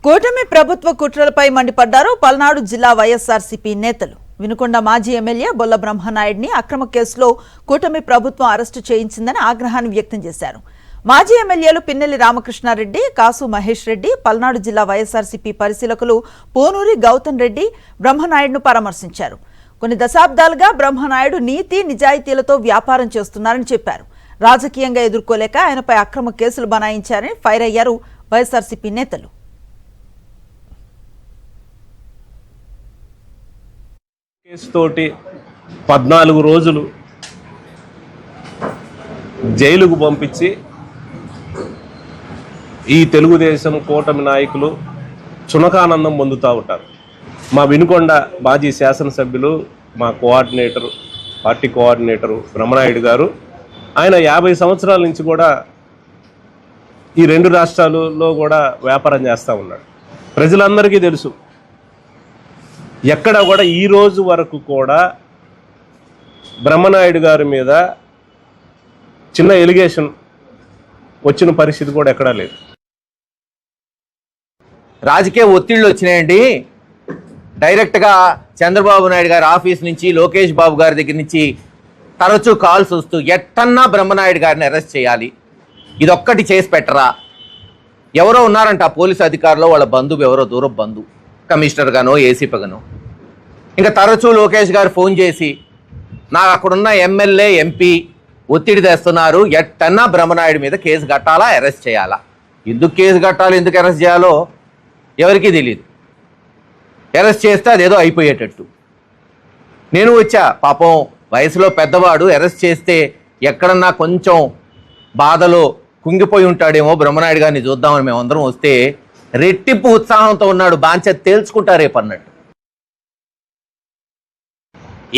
కూటమి ప్రభుత్వ కుట్రలపై మండిపడ్డారు పల్నాడు జిల్లా వైఎస్ఆర్సీపీ నేతలు. వినుకొండ మాజీ ఎమ్మెల్యే బొల్ల బ్రహ్మనాయుడిని అక్రమ కేసులో కూటమి ప్రభుత్వం అరెస్టు చేయించిందని ఆగ్రహాన్ని వ్యక్తం చేశారు. మాజీ ఎమ్మెల్యేలు పిన్నెల్లి రామకృష్ణారెడ్డి, కాసు మహేష్ రెడ్డి, పల్నాడు జిల్లా వైఎస్ఆర్సీపీ పరిశీలకులు పూనూరి గౌతమ్ రెడ్డి బ్రహ్మనాయుడును పరామర్శించారు. కొన్ని దశాబ్దాలుగా బ్రహ్మనాయుడు నీతి నిజాయితీలతో వ్యాపారం చేస్తున్నారని చెప్పారు. రాజకీయంగా ఎదుర్కోలేక ఆయనపై అక్రమ కేసులు బనాయించారని ఫైర్ అయ్యారు వైఎస్ఆర్సీపీ నేతలు. కేసుతోటి 14 రోజులు జైలుకు పంపించి ఈ తెలుగుదేశం కూటమి నాయకులు చునకానందం పొందుతూ ఉంటారు. మా వినుకొండ మాజీ శాసనసభ్యులు, మా కోఆర్డినేటరు, పార్టీ కోఆర్డినేటరు బ్రహ్మనాయుడు గారు, ఆయన 50 సంవత్సరాల నుంచి కూడా ఈ 2 రాష్ట్రాలలో కూడా వ్యాపారం చేస్తూ ఉన్నాడు. ప్రజలందరికీ తెలుసు. ఎక్కడ కూడా ఈ రోజు వరకు కూడా బ్రహ్మనాయుడు గారి మీద చిన్న ఎలిగేషన్ వచ్చిన పరిస్థితి కూడా ఎక్కడా లేదు. రాజకీయ ఒత్తిళ్ళు వచ్చినాయండి. డైరెక్ట్గా చంద్రబాబు నాయుడు గారి ఆఫీస్ నుంచి, లోకేష్ బాబు గారి దగ్గర నుంచి తరచూ కాల్స్ వస్తూ ఎట్టన్నా బ్రహ్మనాయుడు గారిని అరెస్ట్ చేయాలి, ఇదొక్కటి చేసి పెట్టరా. ఎవరో ఉన్నారంట పోలీసు అధికారులు, వాళ్ళ బంధువు, ఎవరో దూరం బంధువు, కమిషనర్ గానో ఏసీపీ గానో. ఇంకా తరచూ లోకేష్ గారు ఫోన్ చేసి నాకు అక్కడున్న ఎమ్మెల్యే, ఎంపీ ఒత్తిడి తెస్తున్నారు, ఎట్టన్నా బ్రహ్మనాయుడు మీద కేసు కట్టాలా, అరెస్ట్ చేయాలా. ఎందుకు కేసు కట్టాలి, ఎందుకు అరెస్ట్ చేయాలో ఎవరికీ తెలియదు. అరెస్ట్ చేస్తే అదేదో అయిపోయేటట్టు. నేను వచ్చా, పాపం వయసులో పెద్దవాడు, అరెస్ట్ చేస్తే ఎక్కడన్నా కొంచెం బాధలో కుంగిపోయి ఉంటాడేమో, బ్రహ్మనాయుడు గారిని చూద్దామని మేమందరం వస్తే రెట్టింపు ఉత్సాహంతో ఉన్నాడు. బాంచ తేల్చుకుంటా రేపు అన్నట్టు.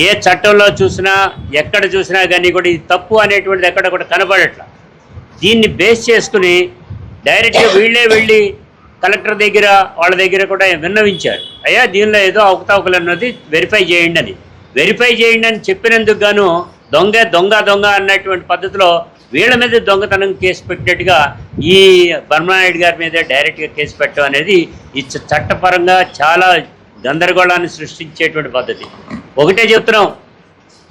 ఏ చట్టంలో చూసినా, ఎక్కడ చూసినా కానీ కూడా ఇది తప్పు అనేటువంటిది ఎక్కడ కూడా కనబడట్లా. దీన్ని బేస్ చేసుకుని డైరెక్ట్గా వీళ్ళే వెళ్ళి కలెక్టర్ దగ్గర, వాళ్ళ దగ్గర కూడా విన్నవించారు. అయ్యా దీనిలో ఏదో అవకతవకలు అన్నది వెరిఫై చేయండి అని. వెరిఫై చేయండి అని చెప్పినందుకు గాను దొంగ దొంగ దొంగ అన్నటువంటి పద్ధతిలో వీళ్ళ మీద దొంగతనం కేసు పెట్టినట్టుగా ఈ బ్రహ్మనాయుడు గారి మీద డైరెక్ట్గా కేసు పెట్టడం అనేది ఈ చట్టపరంగా చాలా గందరగోళాన్ని సృష్టించేటువంటి పద్ధతి. ఒకటే చెప్తున్నాం,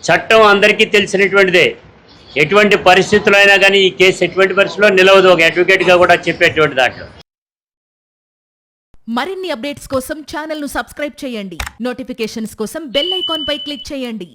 చట్టం అందరికీ తెలిసినటువంటిదే. ఎటువంటి పరిస్థితుల్లో అయినా కానీ ఈ కేసు ఎటువంటి పరిస్థితుల్లో నిలవదు, ఒక అడ్వకేట్గా కూడా చెప్పేటువంటి దాంట్లో. మరిన్ని అప్డేట్స్ కోసం ఛానల్ ను సబ్స్క్రైబ్ చేయండి. నోటిఫికేషన్స్ కోసం బెల్ ఐకాన్ పై క్లిక్ చేయండి.